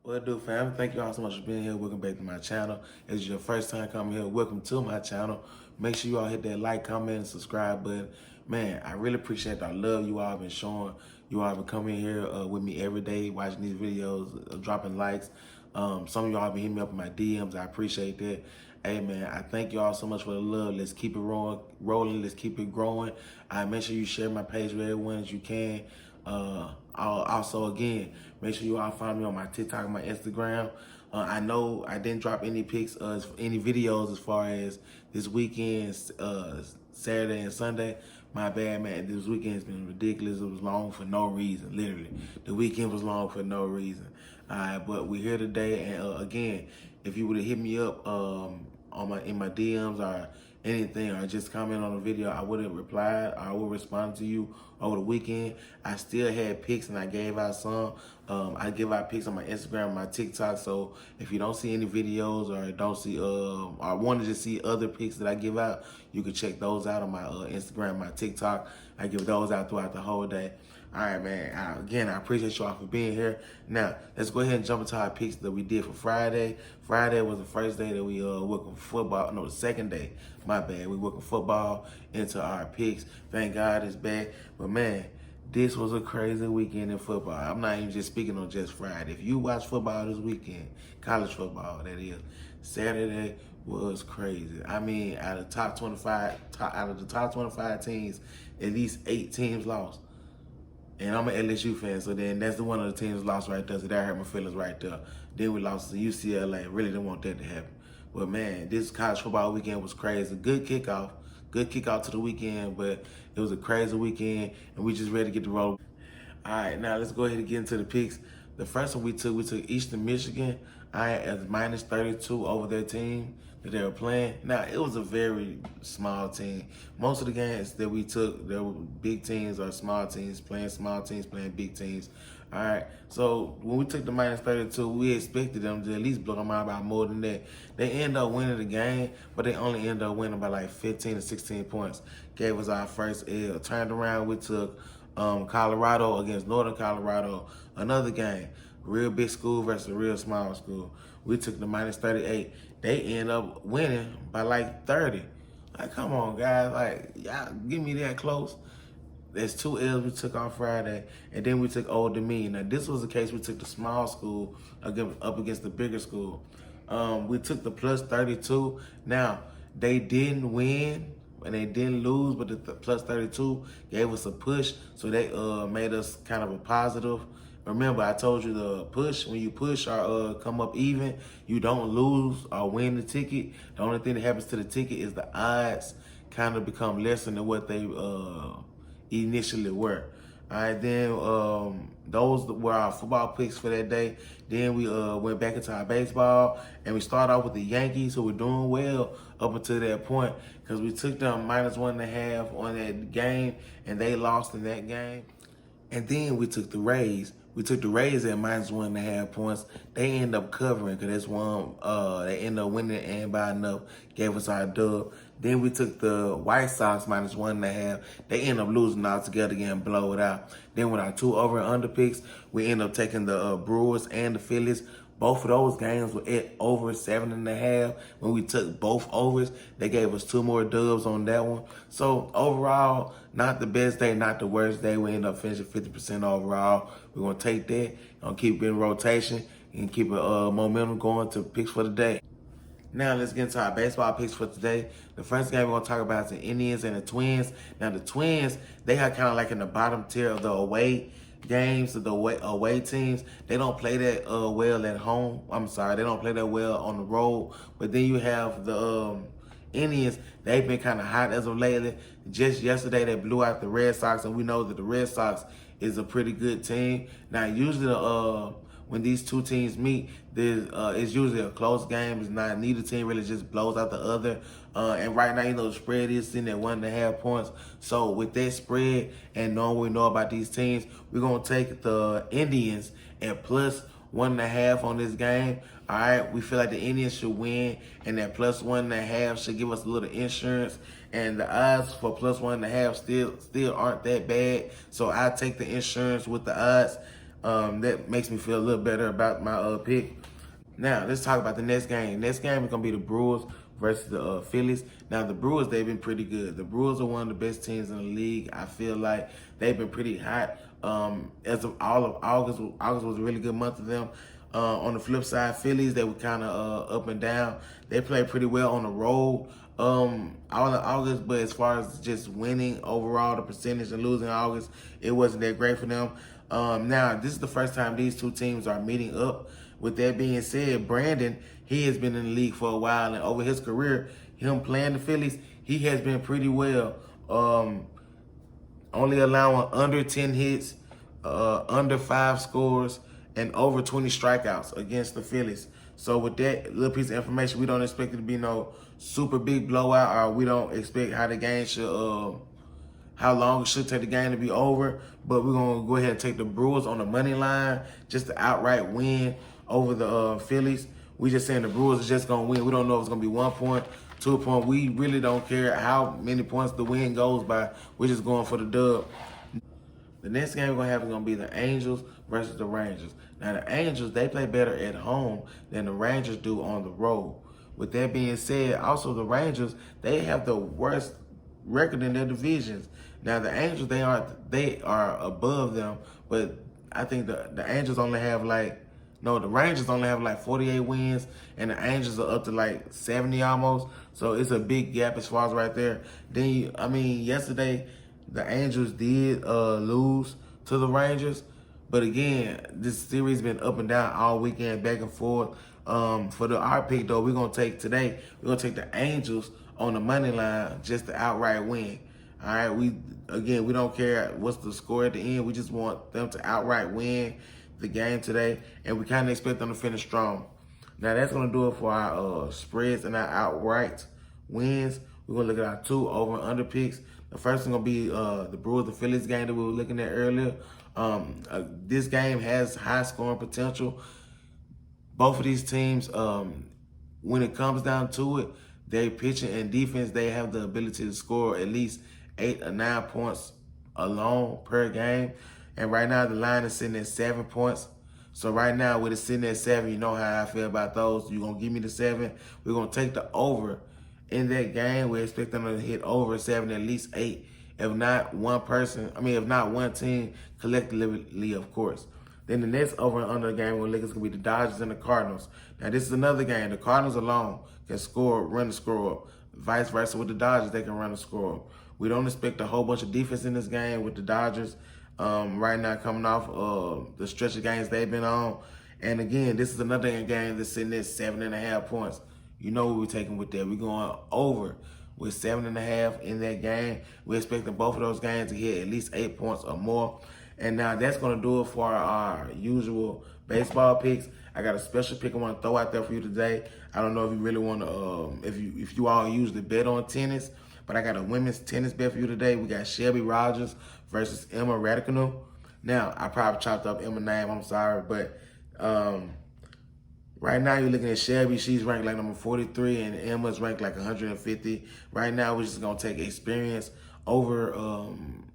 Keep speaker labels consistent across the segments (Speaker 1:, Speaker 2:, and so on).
Speaker 1: What it do, fam? Thank you all so much for being here. Welcome back to my channel. If it's your first time coming here, welcome to my channel. Make sure you all hit that like, comment, and subscribe button. Man, I really appreciate the love you all been showing. You all been coming here with me every day, watching these videos, dropping likes. Some of y'all been hitting me up in my DMs. I appreciate that. Hey, man, I thank you all so much for the love. Let's keep it rolling. Let's keep it growing. Make sure you share my page with everyone as you can. Also, again, make sure you all find me on my TikTok and my Instagram. I know I didn't drop any pics, any videos as far as this weekend, Saturday and Sunday. My bad, man. This weekend has been ridiculous. It was long for no reason, literally. The weekend was long for no reason. But we're here today, and again, if you would have hit me up in my DMs or anything, or just comment on the video, I would have replied. I would respond to you over the weekend. I still had pics and I gave out some. I give out pics on my Instagram and my TikTok. So if you don't see any videos or don't see or want to just see other pics that I give out, you can check those out on my Instagram, my TikTok. I give those out throughout the whole day. All right, man. Again, I appreciate you all for being here. Now, let's go ahead and jump into our picks that we did for Friday. Friday was the first day that we worked football. No, the second day. My bad. We worked football into our picks. Thank God it's back. But man, this was a crazy weekend in football. I'm not even just speaking on just Friday. If you watch football this weekend, college football, that is, Saturday was crazy. I mean, out of the top 25 teams, at least 8 teams lost. And I'm an LSU fan, so then that's the one of the teams lost right there. So that hurt my feelings right there. Then we lost to UCLA. Really didn't want that to happen. But man, this college football weekend was crazy. Good kickoff to the weekend, but it was a crazy weekend, and we just ready to get the roll. All right, now let's go ahead and get into the picks. The first one we took Eastern Michigan. As minus 32 over their team that they were playing. Now, it was a very small team. Most of the games that we took, there were big teams or small teams playing big teams. All right, so when we took the minus 32, we expected them to at least blow them out by more than that. They ended up winning the game, but they only ended up winning by like 15 to 16 points. Gave us our first L. Turned around, we took Colorado against Northern Colorado, another game. Real big school versus a real small school. We took the minus 38. They end up winning by like 30. Like, come on, guys. Like, y'all give me that close. There's 2 L's we took on Friday, and then we took Old Dominion. Now, this was the case we took the small school up against the bigger school. We took the plus 32. Now, they didn't win and they didn't lose, but the plus 32 gave us a push, so they made us kind of a positive. Remember, I told you the push, when you push or come up even, you don't lose or win the ticket. The only thing that happens to the ticket is the odds kind of become less than what they initially were. All right, then those were our football picks for that day. Then we went back into our baseball, and we started off with the Yankees, who were doing well up until that point, because we took them minus 1.5 on that game, and they lost in that game. And then we took the Rays. We took the Rays at minus 1.5 points. They end up covering because that's one. They end up winning and by enough, gave us our dub. Then we took the White Sox minus 1.5. They end up losing altogether, getting blown out. Then with our 2 over and under picks, we end up taking the Brewers and the Phillies. Both of those games were at over 7.5. When we took both overs, they gave us 2 more dubs on that one. So overall, not the best day, not the worst day. We end up finishing 50% overall. We're going to take that, gonna keep it in rotation, and keep a momentum going to picks for the day. Now let's get into our baseball picks for today. The first game we're going to talk about is the Indians and the Twins. Now the Twins, they are kind of like in the bottom tier of the away games, of the away teams. They don't play that well at home. I'm sorry, they don't play that well on the road. But then you have the Indians. They've been kind of hot as of lately. Just yesterday, they blew out the Red Sox, and we know that the Red Sox is a pretty good team. Now, usually when these two teams meet, it's usually a close game. It's not, neither team really just blows out the other. And right now, you know, the spread is sitting at 1.5 points. So with that spread and knowing what we know about these teams, we're going to take the Indians at plus 1.5 on this game. All right, we feel like the Indians should win, and that plus 1.5 should give us a little insurance. And the odds for plus 1.5 still aren't that bad. So I take the insurance with the odds. That makes me feel a little better about my pick. Now, let's talk about the next game. Next game is going to be the Brewers versus the Phillies. Now, the Brewers, they've been pretty good. The Brewers are one of the best teams in the league. I feel like they've been pretty hot. As of all of August was a really good month of them. On the flip side, Phillies, they were kind of up and down. They played pretty well on the road all in August, but as far as just winning overall, the percentage and losing August, it wasn't that great for them. Now, this is the first time these two teams are meeting up. With that being said, Brandon, he has been in the league for a while, and over his career, him playing the Phillies, he has been pretty well. Only allowing under 10 hits, under 5 scores, and over 20 strikeouts against the Phillies. So with that little piece of information, we don't expect it to be no super big blowout, or we don't expect how the game should, how long it should take the game to be over. But we're going to go ahead and take the Brewers on the money line, just to outright win over the Phillies. We just saying the Brewers are just going to win. We don't know if it's going to be 1 point, 2 point. We really don't care how many points the win goes by. We're just going for the dub. The next game we're going to have is going to be the Angels versus the Rangers. Now, the Angels, they play better at home than the Rangers do on the road. With that being said, also the Rangers, they have the worst record in their divisions. Now, the Angels, they are above them, but I think the Angels only have the Rangers only have like 48 wins, and the Angels are up to like 70 almost. So it's a big gap as far as right there. Then, yesterday, the Angels did lose to the Rangers. But again, this series been up and down all weekend, back and forth. For our pick, though, we're going to take the Angels on the money line just to outright win. All right, we don't care what's the score at the end. We just want them to outright win the game today, and we kind of expect them to finish strong. Now, that's going to do it for our spreads and our outright wins. We're going to look at our 2 over and under picks. The first one going to be the Brewers, the Phillies game that we were looking at earlier. This game has high scoring potential. Both of these teams, when it comes down to it, they pitching and defense, they have the ability to score at least 8 or 9 points alone per game. And right now the line is sitting at 7 points. So right now with it sitting at 7, you know how I feel about those. You're going to give me the 7. We're going to take the over in that game. We expect them to hit over 7, at least 8. If not one team collectively, of course. Then the next over and under game we're looking is going to be the Dodgers and the Cardinals. Now, this is another game. The Cardinals alone can run the score up. Vice versa with the Dodgers, they can run the score up. We don't expect a whole bunch of defense in this game with the Dodgers right now coming off the stretch of games they've been on. And again, this is another game that's sitting at 7.5 points. You know what we're taking with that. We're going over with 7.5 in that game. We're expecting both of those games to hit at least 8 points or more. And now that's going to do it for our usual baseball picks. I got a special pick I want to throw out there for you today. I don't know if you really want to, if you all usually bet on tennis, but I got a women's tennis bet for you today. We got Shelby Rogers versus Emma Raducanu. Now, I probably chopped up Emma's name. I'm sorry, but right now you're looking at Shelby. She's ranked like number 43, and Emma's ranked like 150. Right now, we're just going to take experience over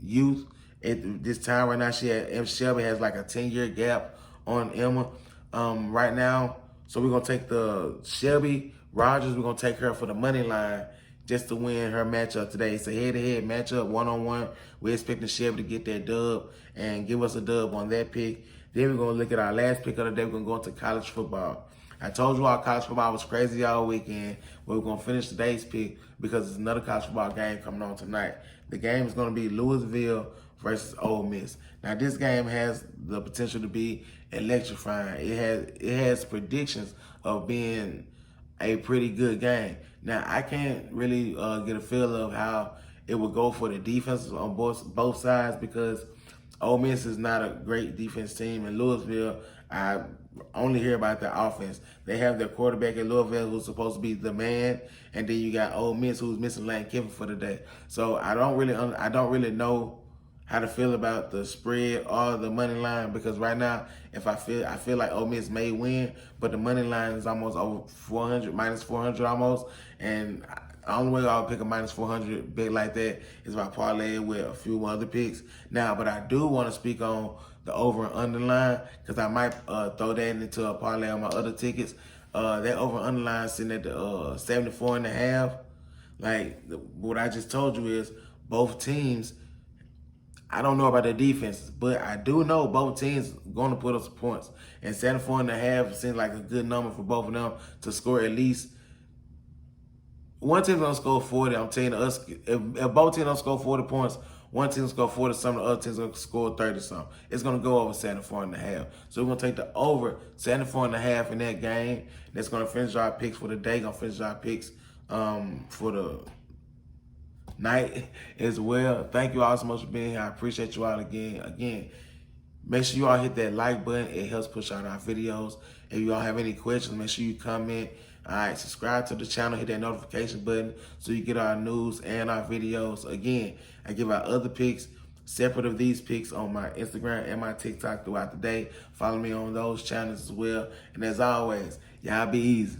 Speaker 1: youth. At this time right now, Shelby has like a 10-year gap on Emma right now. So we're going to take the Shelby Rogers. We're going to take her for the money line just to win her matchup today. It's a head-to-head matchup, one-on-one. We're expecting Shelby to get that dub and give us a dub on that pick. Then we're going to look at our last pick of the day. We're going to go into college football. I told you all college football was crazy all weekend, but we're going to finish today's pick because there's another college football game coming on tonight. The game is going to be Louisville versus Ole Miss. Now, this game has the potential to be electrifying. It has predictions of being a pretty good game. Now, I can't really get a feel of how it would go for the defenses on both sides because Ole Miss is not a great defense team. In Louisville, I only hear about their offense. They have their quarterback in Louisville who's supposed to be the man, and then you got Ole Miss who's missing Lane Kiffin for the day. So I don't really know how to feel about the spread or the money line because right now, I feel like Ole Miss may win, but the money line is almost over 400, minus 400 almost, and the only way I'll pick a minus 400 bet like that is if I parlay it with a few other picks. Now, but I do want to speak on the over and under line, because I might throw that into a parlay on my other tickets. That over and under line sitting at the 74.5. Like what I just told you is both teams. I don't know about their defenses, but I do know both teams going to put up some points. And 74.5 seems like a good number for both of them to score at least. One team's going to score 40. I'm telling you, if both teams don't score 40 points, one team's going to score 40 something, the other team's going to score 30 something. It's going to go over 74.5. So we're going to take the over 74.5 in that game. That's going to finish our picks for the day. Going to finish our picks for the night as well. Thank you all so much for being here. I appreciate you all again. Make sure you all hit that like button. It helps push out our videos. If you all have any questions, make sure you comment. All right, subscribe to the channel, hit that notification button so you get our news and our videos. Again, I give out other picks separate of these picks on my Instagram and my TikTok throughout the day. Follow me on those channels as well. And as always, y'all be easy.